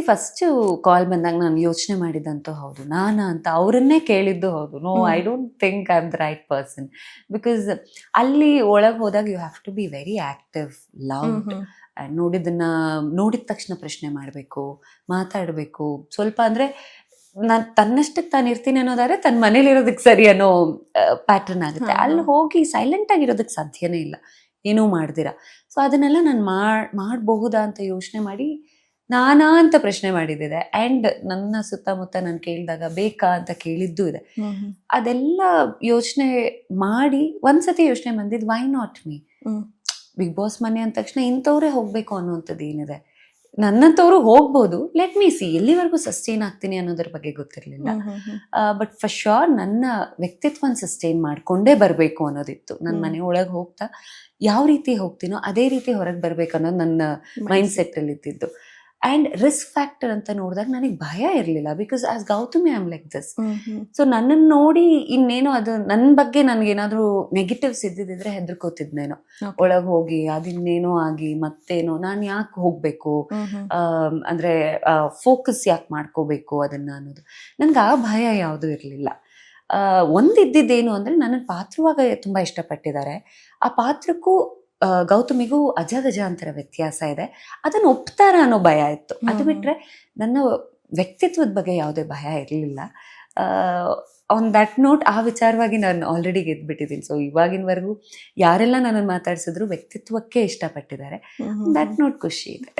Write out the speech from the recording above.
First call ಬಂದಾಗ ನಾನು ಯೋಚನೆ ಮಾಡಿದಂತೂ ಹೌದು, ನಾನಾ ಅಂತ ಅವರನ್ನೇ ಕೇಳಿದ್ದು ಹೌದು. No, I don't think I am the right person. Because ಅಲ್ಲಿ ಒಳಗೆ ಹೋದಾಗ you have to be very active, loved. ನೋಡಿದ ತಕ್ಷಣ ಪ್ರಶ್ನೆ ಮಾಡಬೇಕು, ಮಾತಾಡಬೇಕು. ಸ್ವಲ್ಪ ಅಂದರೆ ನಾನು ತನ್ನಷ್ಟಕ್ಕೆ ತಾನು ಇರ್ತೀನಿ ಅನ್ನೋದಾದ್ರೆ ತನ್ನ ಮನೇಲಿರೋದಕ್ಕೆ ಸರಿ ಅನ್ನೋ ಪ್ಯಾಟರ್ನ್ ಆಗುತ್ತೆ. ಅಲ್ಲಿ ಹೋಗಿ ಸೈಲೆಂಟ್ ಆಗಿರೋದಕ್ಕೆ ಸಾಧ್ಯನೇ ಇಲ್ಲ, ಏನೂ ಮಾಡ್ದಿರ. ಸೊ ಅದನ್ನೆಲ್ಲ ನಾನು ಮಾಡಬಹುದಾ ಅಂತ ಯೋಚನೆ ಮಾಡಿ ನಾನಾ ಅಂತ ಪ್ರಶ್ನೆ ಮಾಡಿದ್ದಿದೆ. ಆ್ಯಂಡ್ ನನ್ನ ಸುತ್ತಮುತ್ತ ನಾನು ಕೇಳಿದಾಗ ಬೇಕಾ ಅಂತ ಕೇಳಿದ್ದು ಇದೆ. ಅದೆಲ್ಲ ಯೋಚನೆ ಮಾಡಿ ಒಂದ್ಸತಿ ಯೋಚನೆ ಬಂದಿದ್ದು, why not me? Bigg Boss ಮನೆ ಅಂದ ತಕ್ಷಣ ಇಂಥವ್ರೇ ಹೋಗ್ಬೇಕು ಅನ್ನೋಂಥದ್ದು ಏನಿದೆ? ನನ್ನಂಥವ್ರು ಹೋಗ್ಬೋದು, ಲೆಟ್ ಮೀ ಸಿ, ಎಲ್ಲಿವರೆಗೂ ಸಸ್ಟೈನ್ ಆಗ್ತೀನಿ ಅನ್ನೋದ್ರ ಬಗ್ಗೆ ಗೊತ್ತಿರಲಿಲ್ಲ. ಬಟ್ ಫಾರ್ ಶೋರ್ ನನ್ನ ವ್ಯಕ್ತಿತ್ವನ ಸಸ್ಟೈನ್ ಮಾಡ್ಕೊಂಡೇ ಬರಬೇಕು ಅನ್ನೋದಿತ್ತು. ನನ್ನ ಮನೆ ಒಳಗೆ ಹೋಗ್ತಾ ಯಾವ ರೀತಿ ಹೋಗ್ತೀನೋ ಅದೇ ರೀತಿ ಹೊರಗೆ ಬರ್ಬೇಕು ಅನ್ನೋದು ನನ್ನ ಮೈಂಡ್ ಸೆಟ್ಟಲ್ಲಿ ಇದ್ದಿದ್ದು. ಆ್ಯಂಡ್ ರಿಸ್ಕ್ ಫ್ಯಾಕ್ಟರ್ ಅಂತ ನೋಡಿದಾಗ ನನಗೆ ಭಯ ಇರಲಿಲ್ಲ. Because as Gautami I am like this. So ನನ್ನನ್ನು ನೋಡಿ ಇನ್ನೇನೋ ಅದು ನನ್ನ ಬಗ್ಗೆ ನನಗೇನಾದರೂ ನೆಗೆಟಿವ್ಸ್ ಇದ್ದಿದ್ರೆ ಹೆದರ್ಕೋತಿದ್ನೇನೋ. ಒಳಗೆ ಹೋಗಿ ಅದಿನ್ನೇನೋ ಆಗಿ ಮತ್ತೇನೋ ನಾನು ಯಾಕೆ ಹೋಗಬೇಕು, ಅಂದರೆ ಫೋಕಸ್ ಯಾಕೆ ಮಾಡ್ಕೋಬೇಕು ಅದನ್ನ ಅನ್ನೋದು. ನನಗೆ ಆ ಭಯ ಯಾವುದೂ ಇರಲಿಲ್ಲ. ಒಂದಿದ್ದೇನು ಅಂದರೆ ನನ್ನ ಪಾತ್ರವಾಗ ತುಂಬ ಇಷ್ಟಪಟ್ಟಿದ್ದಾರೆ. ಆ ಪಾತ್ರಕ್ಕೂ ಗೌತಮಿಗೂ ಅಜಗಜಾಂತರ ವ್ಯತ್ಯಾಸ ಇದೆ. ಅದನ್ನು ಒಪ್ತಾರ ಅನ್ನೋ ಭಯ ಇತ್ತು. ಅದು ಬಿಟ್ಟರೆ ನನ್ನ ವ್ಯಕ್ತಿತ್ವದ ಬಗ್ಗೆ ಯಾವುದೇ ಭಯ ಇರಲಿಲ್ಲ. ಆನ್ ದಟ್ ನೋಟ್ ಆ ವಿಚಾರವಾಗಿ ನಾನು ಆಲ್ರೆಡಿ ಗೆದ್ಬಿಟ್ಟಿದ್ದೀನಿ. ಸೊ ಇವಾಗಿನವರೆಗೂ ಯಾರೆಲ್ಲ ನನ್ನನ್ನು ಮಾತಾಡ್ಸಿದ್ರು ವ್ಯಕ್ತಿತ್ವಕ್ಕೆ ಇಷ್ಟಪಟ್ಟಿದ್ದಾರೆ. ದಟ್ ನೋಟ್ ಖುಷಿ ಇದೆ.